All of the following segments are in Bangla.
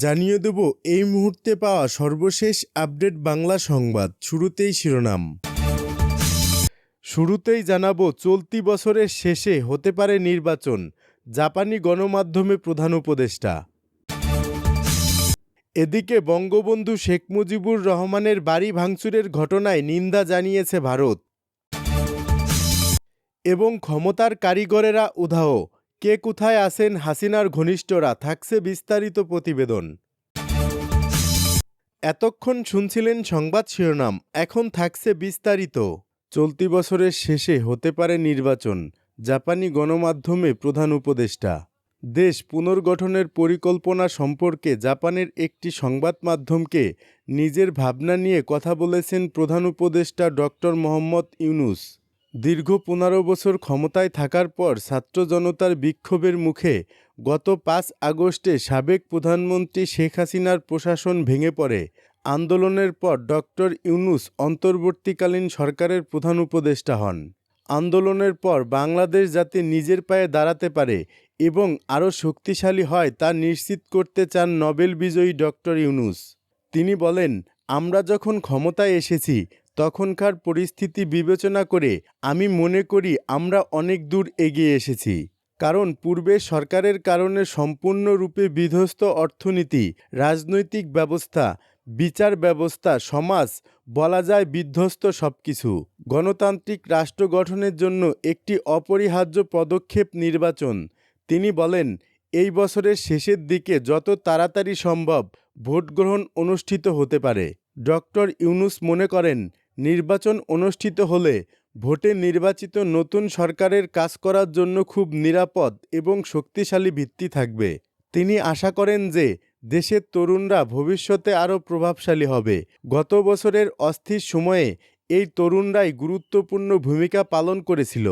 জানিয়ে দেব এই মুহূর্তে পাওয়া সর্বশেষ আপডেট বাংলা সংবাদ। শুরুতেই শিরোনাম। শুরুতেই জানাবো, চলতি বছরের শেষে হতে পারে নির্বাচন, জাপানি গণমাধ্যমে প্রধান উপদেষ্টা। এদিকে বঙ্গবন্ধু শেখ মুজিবুর রহমানের বাড়ি ভাঙচুরের ঘটনায় নিন্দা জানিয়েছে ভারত। এবং ক্ষমতার কারিগরেরা উধাও, কে কোথায় আছেন হাসিনার ঘনিষ্ঠরা, থাকছে বিস্তারিত প্রতিবেদন। এতক্ষণ শুনছিলেন সংবাদ শিরোনাম, এখন থাকছে বিস্তারিত। চলতি বছরের শেষে হতে পারে নির্বাচন, জাপানি গণমাধ্যমে প্রধান উপদেষ্টা। দেশ পুনর্গঠনের পরিকল্পনা সম্পর্কে জাপানের একটি সংবাদ মাধ্যমকে নিজের ভাবনা নিয়ে কথা বলেছেন প্রধান উপদেষ্টা ডক্টর মোহাম্মদ ইউনূস। দীর্ঘ 15 বছর ক্ষমতায় থাকার পর ছাত্র জনতার বিক্ষোভের মুখে গত 5 আগস্টে সাবেক প্রধানমন্ত্রী শেখ হাসিনার প্রশাসন ভেঙে পড়ে। আন্দোলনের পর ডক্টর ইউনূস অন্তর্বর্তীকালীন সরকারের প্রধান উপদেষ্টা হন। আন্দোলনের পর বাংলাদেশ যাতে নিজের পায়ে দাঁড়াতে পারে এবং আরও শক্তিশালী হয় তা নিশ্চিত করতে চান নোবেল বিজয়ী ডক্টর ইউনূস। তিনি বলেন, আমরা যখন ক্ষমতায় এসেছি তখনকার পরিস্থিতি বিবেচনা করে আমি মনে করি আমরা অনেক দূর এগিয়ে এসেছি। কারণ পূর্বে সরকারের কারণে সম্পূর্ণরূপে বিধ্বস্ত অর্থনীতি, রাজনৈতিক ব্যবস্থা, বিচার ব্যবস্থা, সমাজ, বলা যায় বিধ্বস্ত সবকিছু। গণতান্ত্রিক রাষ্ট্র গঠনের জন্য একটি অপরিহার্য পদক্ষেপ নির্বাচন। তিনি বলেন, এই বছরের শেষের দিকে যত তাড়াতাড়ি সম্ভব ভোটগ্রহণ অনুষ্ঠিত হতে পারে। ডক্টর ইউনূস মনে করেন, নির্বাচন অনুষ্ঠিত হলে ভোটে নির্বাচিত নতুন সরকারের কাজ করার জন্য খুব নিরাপদ এবং শক্তিশালী ভিত্তি থাকবে। তিনি আশা করেন যে দেশের তরুণরা ভবিষ্যতে আরও প্রভাবশালী হবে। গত বছরের অস্থির সময়ে এই তরুণরাই গুরুত্বপূর্ণ ভূমিকা পালন করেছিল।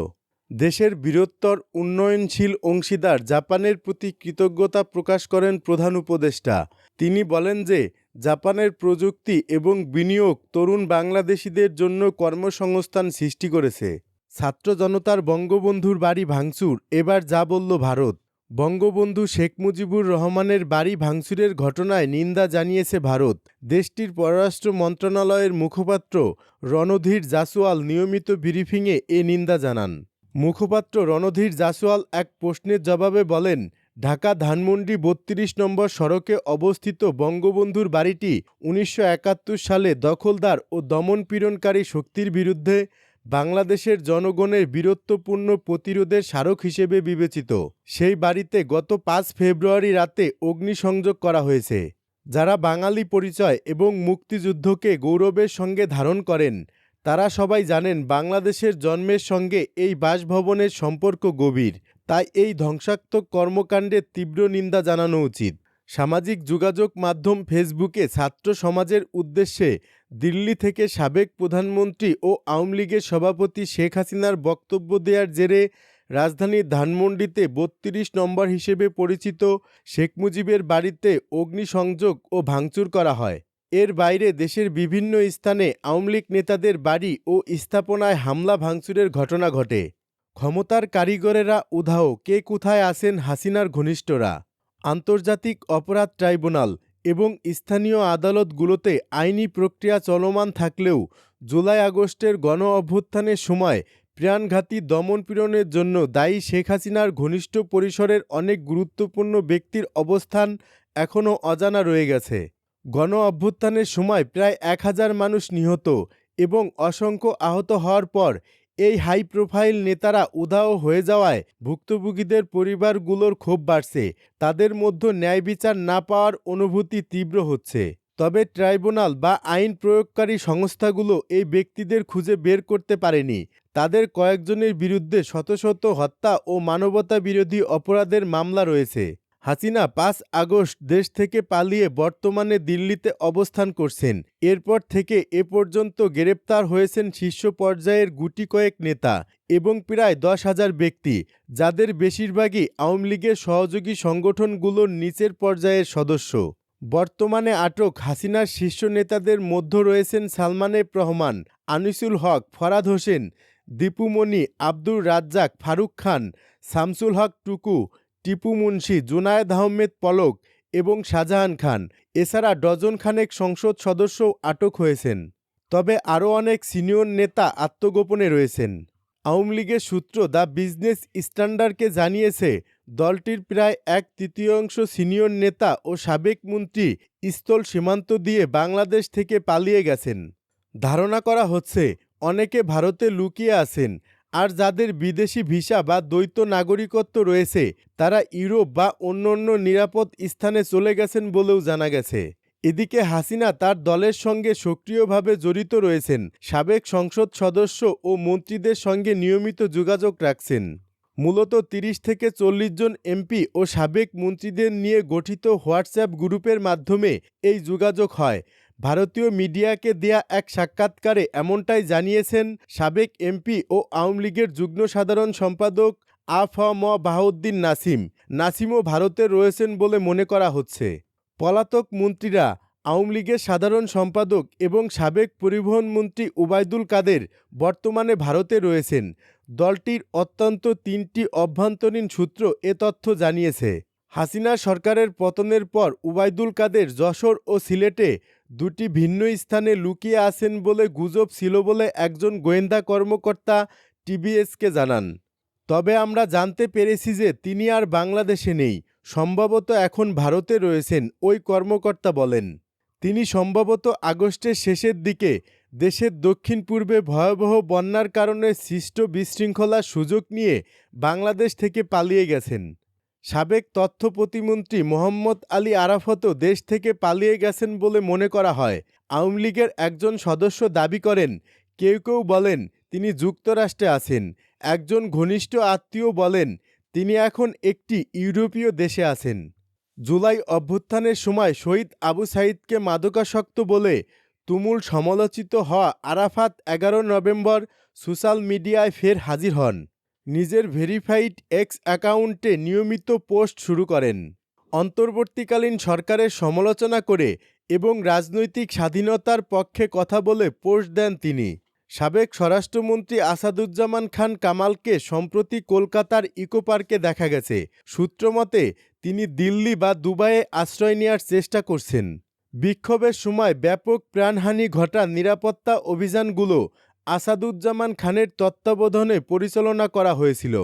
দেশের বৃহত্তর উন্নয়নশীল অংশীদার জাপানের প্রতি কৃতজ্ঞতা প্রকাশ করেন প্রধান উপদেষ্টা। তিনি বলেন যে জাপানের প্রযুক্তি এবং বিনিয়োগ তরুণ বাংলাদেশিদের জন্য কর্মসংস্থান সৃষ্টি করেছে। ছাত্র জনতার বঙ্গবন্ধুর বাড়ি ভাঙচুর, এবার যা বলল ভারত। বঙ্গবন্ধু শেখ মুজিবুর রহমানের বাড়ি ভাঙচুরের ঘটনায় নিন্দা জানিয়েছে ভারত। দেশটির পররাষ্ট্র মন্ত্রণালয়ের মুখপাত্র রণধীর জাসওয়াল নিয়মিত ব্রিফিংয়ে এ নিন্দা জানান। মুখপাত্র রণধীর জাসওয়াল এক প্রশ্নের জবাবে বলেন, ঢাকা ধানমন্ডি 32 নম্বর সড়কে অবস্থিত বঙ্গবন্ধুর বাড়িটি 1971 সালে দখলদার ও দমনপীড়নকারী শক্তির বিরুদ্ধে বাংলাদেশের জনগণের বীরত্বপূর্ণ প্রতিরোধের স্মারক হিসেবে বিবেচিত। সেই বাড়িতে গত 5 ফেব্রুয়ারি রাতে অগ্নিসংযোগ করা হয়েছে। যারা বাঙালি পরিচয় এবং মুক্তিযুদ্ধকে গৌরবের সঙ্গে ধারণ করেন তারা সবাই জানেন বাংলাদেশের জন্মের সঙ্গে এই বাসভবনের সম্পর্ক গভীর। তাই এই ধ্বংসাত্মক কর্মকাণ্ডের তীব্র নিন্দা জানানো উচিত। সামাজিক যোগাযোগ মাধ্যম ফেসবুকে ছাত্র সমাজের উদ্দেশ্যে দিল্লি থেকে সাবেক প্রধানমন্ত্রী ও আওয়ামী লীগের সভাপতি শেখ হাসিনার বক্তব্য দেওয়ার জেরে রাজধানীর ধানমন্ডিতে 32 নম্বর হিসেবে পরিচিত শেখ মুজিবের বাড়িতে অগ্নিসংযোগ ও ভাঙচুর করা হয়। এর বাইরে দেশের বিভিন্ন স্থানে আওয়ামী লীগ নেতাদের বাড়ি ও স্থাপনায় হামলা ভাঙচুরের ঘটনা ঘটে। ক্ষমতার কারিগরেরা উধাও, কে কোথায় আছেন হাসিনার ঘনিষ্ঠরা। আন্তর্জাতিক অপরাধ ট্রাইব্যুনাল এবং স্থানীয় আদালতগুলোতে আইনি প্রক্রিয়া চলমান থাকলেও জুলাই আগস্টের গণ অভ্যুত্থানের সময় প্রাণঘাতী দমনপীড়নের জন্য দায়ী শেখ হাসিনার ঘনিষ্ঠ পরিসরের অনেক গুরুত্বপূর্ণ ব্যক্তির অবস্থান এখনও অজানা রয়ে গেছে। গণ অভ্যুত্থানের সময় প্রায় 1000 মানুষ নিহত এবং অসংখ্য আহত হওয়ার পর এই হাই প্রোফাইল নেতারা উধাও হয়ে যাওয়ায় ভুক্তভোগীদের পরিবারগুলোর ক্ষোভ বাড়ছে। তাদের মধ্যে ন্যায় বিচার না পাওয়ার অনুভূতি তীব্র হচ্ছে। তবে ট্রাইব্যুনাল বা আইন প্রয়োগকারী সংস্থাগুলো এই ব্যক্তিদের খুঁজে বের করতে পারেনি। তাদের কয়েকজনের বিরুদ্ধে শত শত হত্যা ও মানবতা বিরোধী অপরাধের মামলা রয়েছে। হাসিনা 5 আগস্ট দেশ থেকে পালিয়ে বর্তমানে দিল্লিতে অবস্থান করছেন। এরপর থেকে এ পর্যন্ত গ্রেপ্তার হয়েছেন শীর্ষ পর্যায়ের গুটি কয়েক নেতা এবং প্রায় 10,000 ব্যক্তি, যাদের বেশিরভাগই আওয়ামী লীগের সহযোগী সংগঠনগুলোর নিচের পর্যায়ের সদস্য। বর্তমানে আটক হাসিনার শীর্ষ নেতাদের মধ্যে রয়েছেন সালমান এফ রহমান, আনিসুল হক, ফরহাদ হোসেন, দীপু মনি, আব্দুর রাজ্জাক, ফারুক খান, শামসুল হক টুকু, টিপু মুন্সি, জুনায়েদ আহমেদ পলক এবং শাহজাহান খান, এছাড়া ডজন খানেক সংসদ সদস্যও আটক হয়েছেন। তবে আরও অনেক সিনিয়র নেতা আত্মগোপনে রয়েছেন। আওয়ামী লীগের সূত্র দ্য বিজনেস স্ট্যান্ডার্ডকে জানিয়েছে, দলটির প্রায় 1/3 সিনিয়র নেতা ও সাবেক মন্ত্রী স্থল সীমান্ত দিয়ে বাংলাদেশ থেকে পালিয়ে গেছেন। ধারণা করা হচ্ছে অনেকে ভারতে লুকিয়ে আছেন, আর যাদের বিদেশি ভিসা বা দ্বৈত নাগরিকত্ব রয়েছে তারা ইউরোপ বা অন্যান্য নিরাপদ স্থানে চলে গেছেন বলেও জানা গেছে। এদিকে হাসিনা তার দলের সঙ্গে সক্রিয়ভাবে জড়িত রয়েছেন, সাবেক সংসদ সদস্য ও মন্ত্রীদের সঙ্গে নিয়মিত যোগাযোগ রাখছেন। মূলত 30 থেকে 40 জন এমপি ও সাবেক মন্ত্রীদের নিয়ে গঠিত হোয়াটসঅ্যাপ গ্রুপের মাধ্যমে এই যোগাযোগ হয়। ভারতীয় মিডিয়াকে দেয়া এক সাক্ষাৎকারে এমনটাই জানিয়েছেন সাবেক এমপি ও আওয়ামী লীগের যুগ্ম সাধারণ সম্পাদক আ.ফ.ম. বাহাউদ্দিন নাসিম। নাসিমও ভারতে রয়েছেন বলে মনে করা হচ্ছে। পলাতক মন্ত্রীরা আওয়ামী লীগের সাধারণ সম্পাদক এবং সাবেক পরিবহন মন্ত্রী ওবায়দুল কাদের বর্তমানে ভারতে রয়েছেন। দলটির অত্যন্ত 3টি অভ্যন্তরীণ সূত্র এ তথ্য জানিয়েছে। হাসিনা সরকারের পতনের পর ওবায়দুল কাদের যশোর ও সিলেটে 2টি ভিন্ন স্থানে লুকিয়ে আছেন বলে গুজব ছিল বলে একজন গোয়েন্দা কর্মকর্তা টিবিএসকে জানান। তবে আমরা জানতে পেরেছি যে তিনি আর বাংলাদেশে নেই, সম্ভবত এখন ভারতে রয়েছেন, ওই কর্মকর্তা বলেন। তিনি সম্ভবত আগস্টের শেষের দিকে দেশের দক্ষিণ পূর্বে ভয়াবহ বন্যার কারণে সৃষ্ট বিশৃঙ্খলার সুযোগ নিয়ে বাংলাদেশ থেকে পালিয়ে গেছেন। সাবেক তথ্য প্রতিমন্ত্রী মোহাম্মদ আলী আরাফতও দেশ থেকে পালিয়ে গেছেন বলে মনে করা হয়। আওয়ামী লীগের একজন সদস্য দাবি করেন, কেউ কেউ বলেন তিনি যুক্তরাষ্ট্রে আছেন। একজন ঘনিষ্ঠ আত্মীয় বলেন তিনি এখন একটি ইউরোপীয় দেশে আছেন। জুলাই অভ্যুত্থানের সময় শহীদ আবু সাঈদকে মাদকাসক্ত বলে তুমুল সমালোচিত হওয়া আরাফাত 11 নভেম্বর সোশ্যাল মিডিয়ায় ফের হাজির হন। নিজের ভেরিফাইড এক্স অ্যাকাউন্টে নিয়মিত পোস্ট শুরু করেন। অন্তর্বর্তীকালীন সরকারের সমালোচনা করে এবং রাজনৈতিক স্বাধীনতার পক্ষে কথা বলে পোস্ট দেন তিনি। সাবেক স্বরাষ্ট্রমন্ত্রী আসাদুজ্জামান খান কামালকে সম্প্রতি কলকাতার ইকো পার্কে দেখা গেছে। সূত্রমতে তিনি দিল্লি বা দুবাইয়ে আশ্রয় নেওয়ার চেষ্টা করছেন। বিক্ষোভের সময় ব্যাপক প্রাণহানি ঘটা নিরাপত্তা অভিযানগুলো আসাদুজ্জামান খানের তত্ত্বাবধানে পরিচালনা করা হয়েছিল।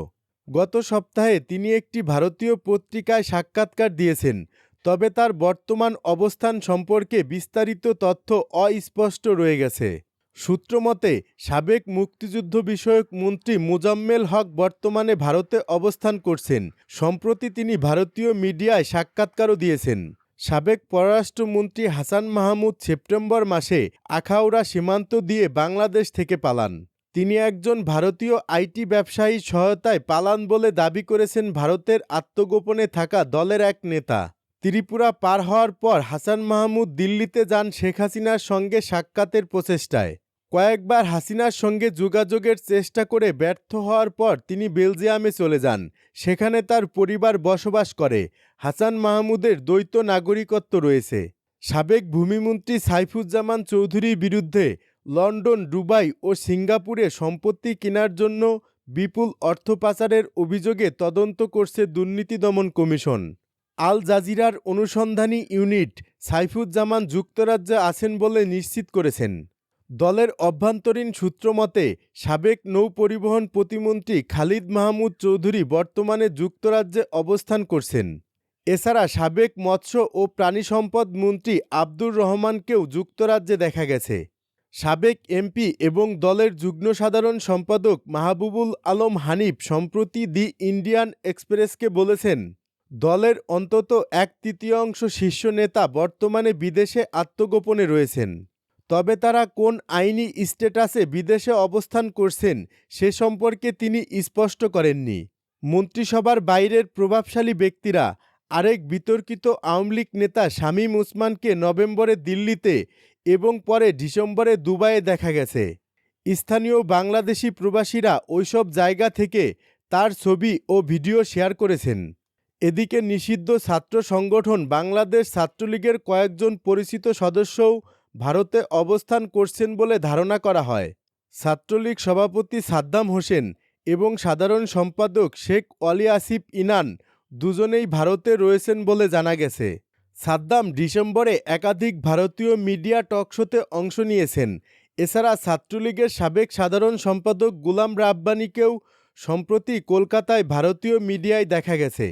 গত সপ্তাহে তিনি একটি ভারতীয় পত্রিকায় সাক্ষাৎকার দিয়েছেন, তবে তার বর্তমান অবস্থান সম্পর্কে বিস্তারিত তথ্য অস্পষ্ট রয়ে গেছে। সূত্রমতে সাবেক মুক্তিযুদ্ধ বিষয়ক মন্ত্রী মোজাম্মেল হক বর্তমানে ভারতে অবস্থান করছেন। সম্প্রতি তিনি ভারতীয় মিডিয়ায় সাক্ষাৎকারও দিয়েছেন। সাবেক পররাষ্ট্রমন্ত্রী হাসান মাহমুদ সেপ্টেম্বর মাসে আখাউড়া সীমান্ত দিয়ে বাংলাদেশ থেকে পালান। তিনি একজন ভারতীয় আইটি ব্যবসায়ীর সহায়তায় পালান বলে দাবি করেছেন ভারতের আত্মগোপনে থাকা দলের এক নেতা। ত্রিপুরা পার হওয়ার পর হাসান মাহমুদ দিল্লিতে যান শেখ হাসিনার সঙ্গে সাক্ষাতের প্রচেষ্টায়। কয়েকবার হাসিনার সঙ্গে যোগাযোগের চেষ্টা করে ব্যর্থ হওয়ার পর তিনি বেলজিয়ামে চলে যান। সেখানে তার পরিবার বসবাস করে। হাসান মাহমুদের দ্বৈত নাগরিকত্ব রয়েছে। সাবেক ভূমিমন্ত্রী সাইফুজ্জামান চৌধুরীর বিরুদ্ধে লন্ডন, দুবাই ও সিঙ্গাপুরে সম্পত্তি কেনার জন্য বিপুল অর্থ পাচারের অভিযোগে তদন্ত করছে দুর্নীতি দমন কমিশন। আল জাজিরার অনুসন্ধানী ইউনিট সাইফুজ্জামান যুক্তরাজ্যে আছেন বলে নিশ্চিত করেছেন। দলের অভ্যন্তরীণ সূত্র মতে সাবেক নৌ পরিবহন প্রতিমন্ত্রী খালিদ মাহমুদ চৌধুরী বর্তমানে যুক্তরাজ্যে অবস্থান করছেন। এছাড়া সাবেক মৎস্য ও প্রাণী সম্পদ মন্ত্রী আব্দুর রহমানকেও যুক্তরাজ্যে দেখা গেছে। সাবেক এমপি এবং দলের যুগ্ম সাধারণ সম্পাদক মাহবুবুল আলম হানিফ সম্প্রতি দি ইন্ডিয়ান এক্সপ্রেসকে বলেছেন, দলের অন্তত 1/3 শীর্ষ নেতা বর্তমানে বিদেশে আত্মগোপনে রয়েছেন। তবে তারা কোন আইনি স্ট্যাটাসে বিদেশে অবস্থান করছেন সে সম্পর্কে তিনি স্পষ্ট করেননি। মন্ত্রিসভার বাইরের প্রভাবশালী ব্যক্তিরা আরেক বিতর্কিত আওয়ামী লীগ নেতা শামীম ওসমানকে নভেম্বরে দিল্লিতে এবং পরে ডিসেম্বরে দুবাইয়ে দেখা গেছে। স্থানীয় বাংলাদেশি প্রবাসীরা ওইসব জায়গা থেকে তার ছবি ও ভিডিও শেয়ার করেছেন। এদিকে নিষিদ্ধ ছাত্র সংগঠন বাংলাদেশ ছাত্রলীগের কয়েকজন পরিচিত সদস্যও ভারতে অবস্থান করছেন বলে ধারণা করা হয়। ছাত্রলীগ সভাপতি সাদ্দাম হোসেন এবং সাধারণ সম্পাদক শেখ ওয়ালি আসিফ ইনান দুজনেই ভারতে রয়েছেন বলে জানা গেছে। সাদ্দাম ডিসেম্বরে একাধিক ভারতীয় মিডিয়া টকশোতে অংশ নিয়েছেন। এছাড়া ছাত্রলীগের সাবেক সাধারণ সম্পাদক গোলাম রাব্বানিকেও সম্প্রতি কলকাতায় ভারতীয় মিডিয়ায় দেখা গেছে।